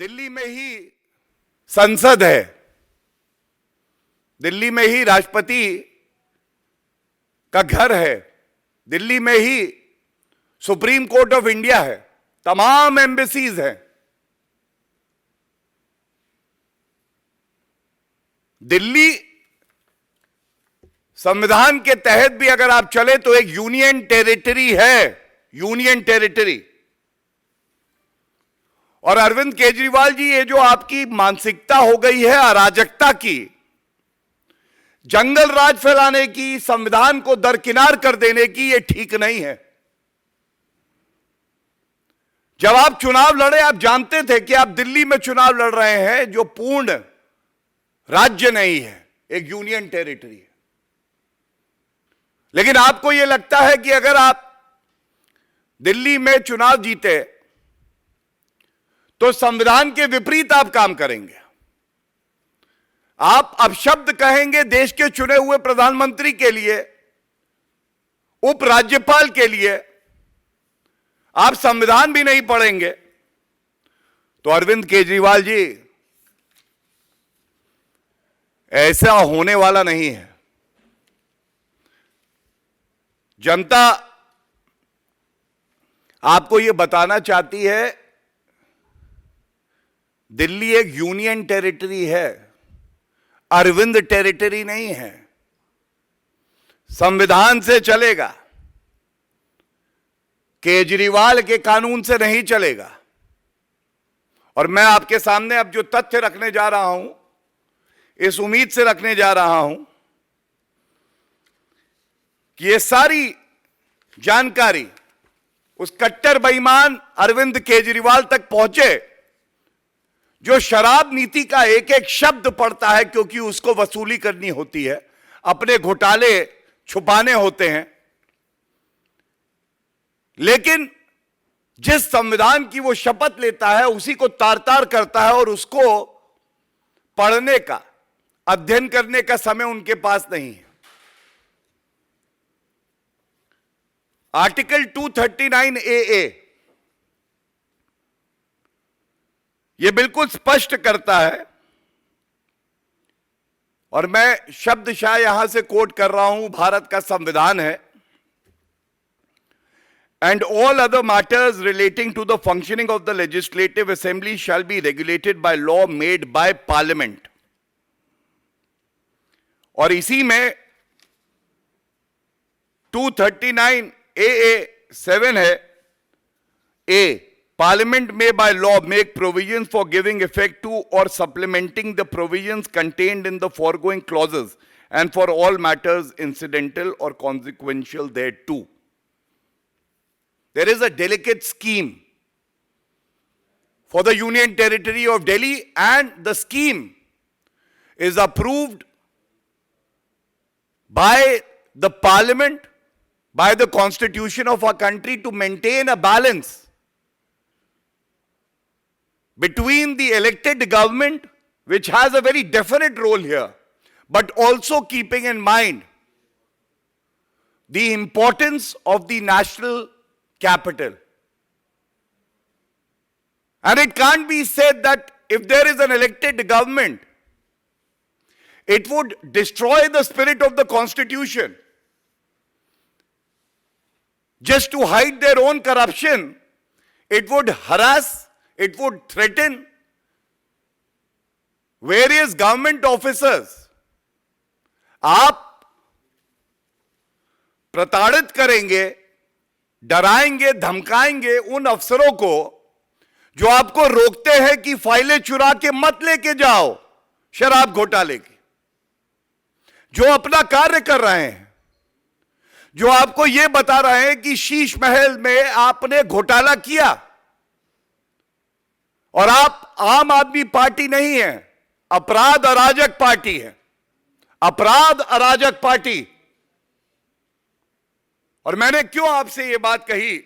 दिल्ली में ही संसद है, दिल्ली में ही राष्ट्रपति का घर है, दिल्ली में ही सुप्रीम कोर्ट ऑफ इंडिया है, तमाम एम्बेसीज हैं। दिल्ली संविधान के तहत भी अगर आप चले तो एक यूनियन टेरिटरी है, यूनियन टेरिटरी। और अरविंद केजरीवाल जी, ये जो आपकी मानसिकता हो गई है अराजकता की, जंगल राज फैलाने की, संविधान को दरकिनार कर देने की, ये ठीक नहीं है। जब आप चुनाव लड़े, आप जानते थे कि आप दिल्ली में चुनाव लड़ रहे हैं जो पूर्ण राज्य नहीं है, एक यूनियन टेरिटरी है। लेकिन आपको यह लगता है कि अगर आप दिल्ली में चुनाव जीते तो संविधान के विपरीत आप काम करेंगे। आप अपशब्द कहेंगे देश के चुने हुए प्रधानमंत्री के लिए, उपराज्यपाल के लिए, आप संविधान भी नहीं पढ़ेंगे। तो अरविंद केजरीवाल जी, ऐसा होने वाला नहीं है। जनता आपको यह बताना चाहती है, दिल्ली एक यूनियन टेरिटरी है, अरविंद टेरिटरी नहीं है। संविधान से चलेगा, केजरीवाल के कानून से नहीं चलेगा। और मैं आपके सामने अब जो तथ्य रखने जा रहा हूं, इस उम्मीद से रखने जा रहा हूं कि ये सारी जानकारी उस कट्टर बेईमान अरविंद केजरीवाल तक पहुंचे जो शराब नीति का एक एक शब्द पढ़ता है, क्योंकि उसको वसूली करनी होती है, अपने घोटाले छुपाने होते हैं। लेकिन जिस संविधान की वो शपथ लेता है उसी को तार तार करता है, और उसको पढ़ने का, अध्ययन करने का समय उनके पास नहीं है। आर्टिकल 239 AA यह बिल्कुल स्पष्ट करता है, और मैं शब्दशः यहां से कोट कर रहा हूं, भारत का संविधान है, and all other matters relating to the functioning of the legislative assembly shall be regulated by law made by parliament। और इसी में 239 AA 7 है, A, Parliament may by law make provisions for giving effect to or supplementing the provisions contained in the foregoing clauses and for all matters incidental or consequential thereto। There is a delicate scheme for the Union Territory of Delhi, and the scheme is approved by the Parliament, by the Constitution of our country, to maintain a balance between the elected government, which has a very definite role here, but also keeping in mind the importance of the national capital. And it can't be said that if there is an elected government, it would destroy the spirit of the Constitution just to hide their own corruption. It would harass, it would threaten various government officers। आप प्रताड़ित करेंगे, डराएंगे, धमकाएंगे उन अफसरों को जो आपको रोकते हैं कि फाइलें चुरा के मत लेके जाओ शराब घोटाले की, जो अपना कार्य कर रहे हैं, जो आपको यह बता रहे हैं कि शीश महल में आपने घोटाला किया। और आप आम आदमी पार्टी नहीं है, अपराध अराजक पार्टी है, अपराध अराजक पार्टी। और मैंने क्यों आपसे यह बात कही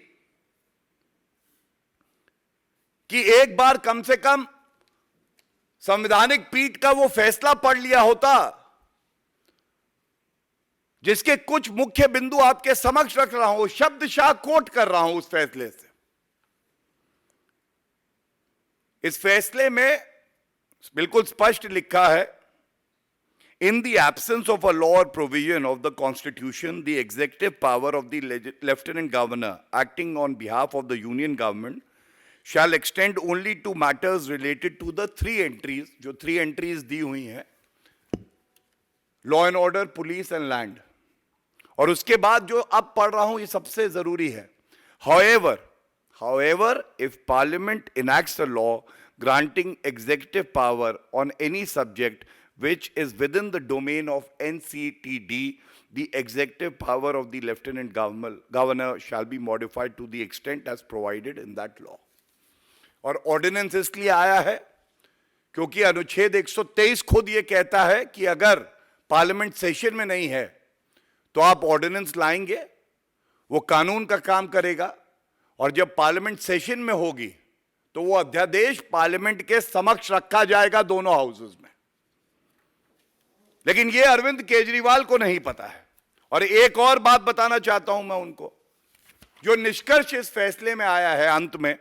कि एक बार कम से कम संवैधानिक पीठ का वो फैसला पढ़ लिया होता, जिसके कुछ मुख्य बिंदु आपके समक्ष रख रहा हूं, शब्दशः कोट कर रहा हूं उस फैसले से। इस फैसले में बिल्कुल स्पष्ट लिखा है, in the absence of a law or provision of the Constitution, the executive power of the Lieutenant Governor acting on behalf of the Union Government shall extend only to matters related to the 3 entries, जो 3 entries दी हुई हैं, law and order, police and land. और उसके बाद जो अब पढ़ रहा हूं ये सबसे जरूरी है। However, if Parliament enacts a law granting executive power on any subject which is within the domain of NCTD, the executive power of the Lieutenant Governor shall be modified to the extent as provided in that law. और ordinance इसलिए आया है क्योंकि अनुच्छेद 123 खुद ये कहता है कि अगर पार्लियामेंट सेशन में नहीं है तो आप ऑर्डिनेंस लाएंगे, वो कानून का काम करेगा, और जब पार्लियामेंट सेशन में होगी तो वो अध्यादेश पार्लियामेंट के समक्ष रखा जाएगा दोनों हाउसेस में। लेकिन ये अरविंद केजरीवाल को नहीं पता है। और एक और बात बताना चाहता हूं मैं उनको, जो निष्कर्ष इस फैसले में आया है अंत में,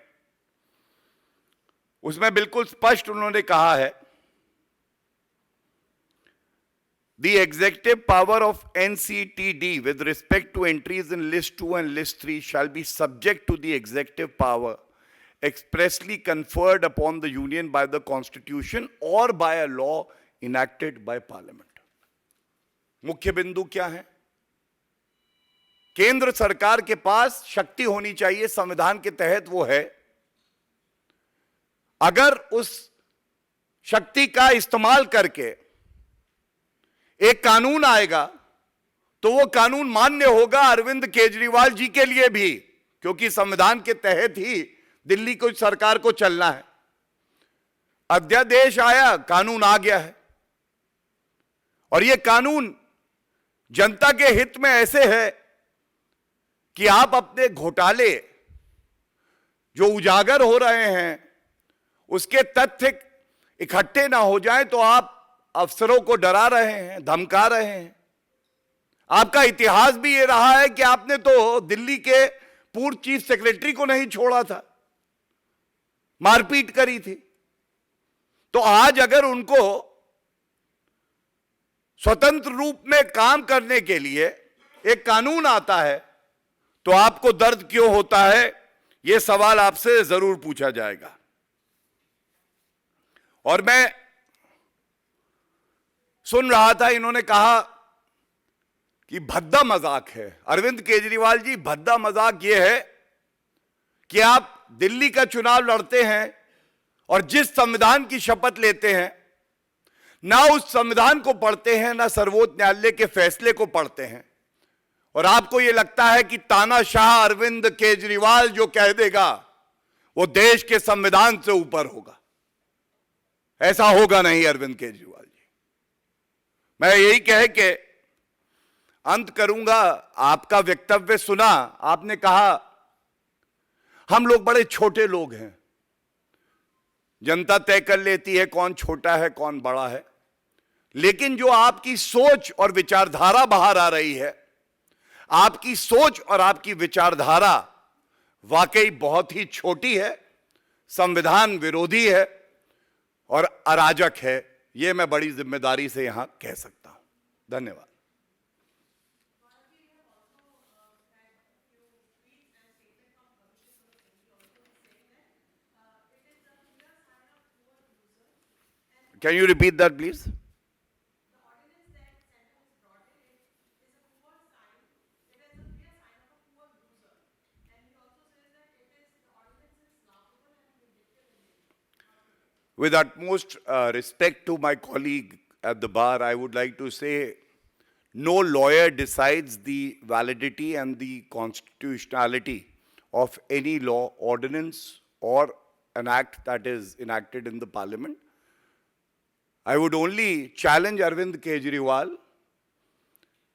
उसमें बिल्कुल स्पष्ट उन्होंने कहा है, The executive power of NCTD with respect to entries in list 2 and list 3 shall be subject to the executive power expressly conferred upon the union by the Constitution or by a law enacted by Parliament. मुख्य बिंदु क्या है? केंद्र सरकार के पास शक्ति होनी चाहिए, संविधान के तहत वो है। अगर उस शक्ति का इस्तेमाल करके एक कानून आएगा तो वो कानून मान्य होगा अरविंद केजरीवाल जी के लिए भी, क्योंकि संविधान के तहत ही दिल्ली को सरकार को चलना है। अध्यादेश आया, कानून आ गया है, और ये कानून जनता के हित में ऐसे है कि आप अपने घोटाले जो उजागर हो रहे हैं उसके तथ्य इकट्ठे ना हो जाएं तो आप अफसरों को डरा रहे हैं, धमका रहे हैं। आपका इतिहास भी ये रहा है कि आपने तो दिल्ली के पूर्व चीफ सेक्रेटरी को नहीं छोड़ा था, मारपीट करी थी। तो आज अगर उनको स्वतंत्र रूप में काम करने के लिए एक कानून आता है तो आपको दर्द क्यों होता है, यह सवाल आपसे जरूर पूछा जाएगा। और मैं सुन रहा था, इन्होंने कहा कि भद्दा मजाक है। अरविंद केजरीवाल जी, भद्दा मजाक यह है कि आप दिल्ली का चुनाव लड़ते हैं और जिस संविधान की शपथ लेते हैं, ना उस संविधान को पढ़ते हैं, ना सर्वोच्च न्यायालय के फैसले को पढ़ते हैं, और आपको यह लगता है कि तानाशाह अरविंद केजरीवाल जो कह देगा वो देश के संविधान से ऊपर होगा। ऐसा होगा नहीं अरविंद केजरीवाल जी। मैं यही कह के अंत करूंगा। आपका वक्तव्य सुना, आपने कहा हम लोग बड़े छोटे लोग हैं, जनता तय कर लेती है कौन छोटा है कौन बड़ा है। लेकिन जो आपकी सोच और विचारधारा बाहर आ रही है, आपकी सोच और आपकी विचारधारा वाकई बहुत ही छोटी है, संविधान विरोधी है और अराजक है। यह मैं बड़ी जिम्मेदारी से यहां कह सकता हूं। धन्यवाद। Can you repeat that, please? With utmost respect to my colleague at the bar, I would like to say no lawyer decides the validity and the constitutionality of any law, ordinance, or an act that is enacted in the parliament. I would only challenge Arvind Kejriwal.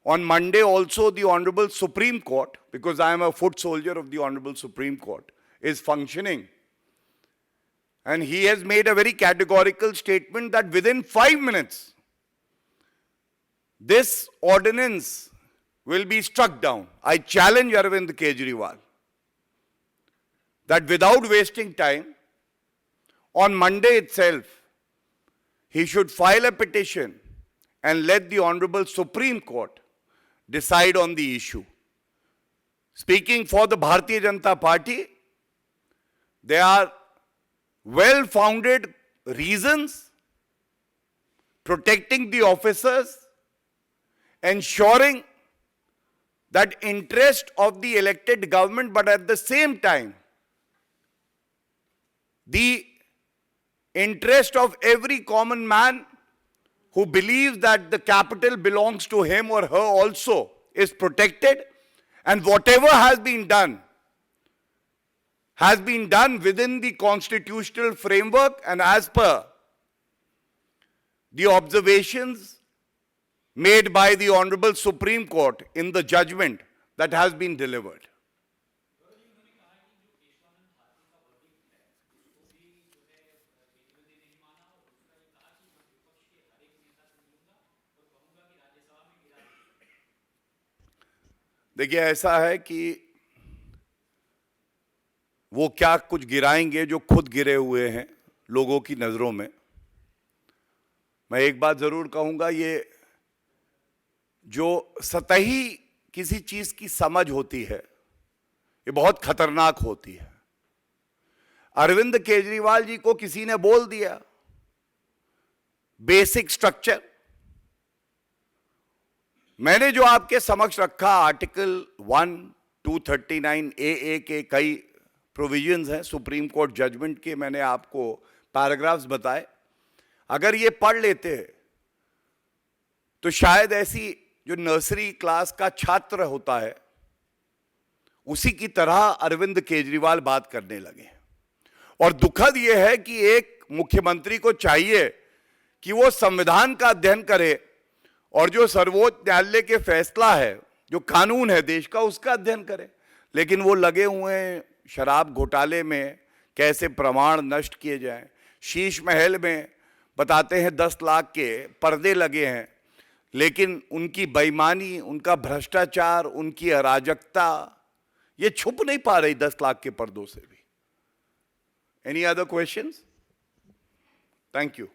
On Monday also the Honorable Supreme Court, because I am a foot soldier of the Honorable Supreme Court, is functioning. And he has made a very categorical statement that within 5 minutes, this ordinance will be struck down. I challenge Arvind Kejriwal that without wasting time, on Monday itself, he should file a petition and let the Honorable Supreme Court decide on the issue. Speaking for the Bharatiya Janata Party, there are well-founded reasons protecting the officers, ensuring that interest of the elected government, but at the same time, the interest of every common man who believes that the capital belongs to him or her also is protected, and whatever has been done within the constitutional framework and as per the observations made by the Honorable Supreme Court in the judgment that has been delivered. देखिए, ऐसा है कि वो क्या कुछ गिराएंगे जो खुद गिरे हुए हैं लोगों की नजरों में। मैं एक बात जरूर कहूंगा, ये जो सतही किसी चीज की समझ होती है, ये बहुत खतरनाक होती है। अरविंद केजरीवाल जी को किसी ने बोल दिया बेसिक स्ट्रक्चर। मैंने जो आपके समक्ष रखा आर्टिकल 1, 239 AA के कई प्रोविजंस हैं सुप्रीम कोर्ट जजमेंट के, मैंने आपको पैराग्राफ्स बताए। अगर ये पढ़ लेते तो शायद ऐसी जो नर्सरी क्लास का छात्र होता है उसी की तरह अरविंद केजरीवाल बात करने लगे। और दुखद यह है कि एक मुख्यमंत्री को चाहिए कि वो संविधान का अध्ययन करे और जो सर्वोच्च न्यायालय के फैसला है, जो कानून है देश का, उसका अध्ययन करे। लेकिन वो लगे हुए हैं शराब घोटाले में, कैसे प्रमाण नष्ट किए जाएं। शीश महल में बताते हैं 10 लाख के पर्दे लगे हैं, लेकिन उनकी बेईमानी, उनका भ्रष्टाचार, उनकी अराजकता ये छुप नहीं पा रही 10 लाख के पर्दों से भी। Any other questions? Thank you.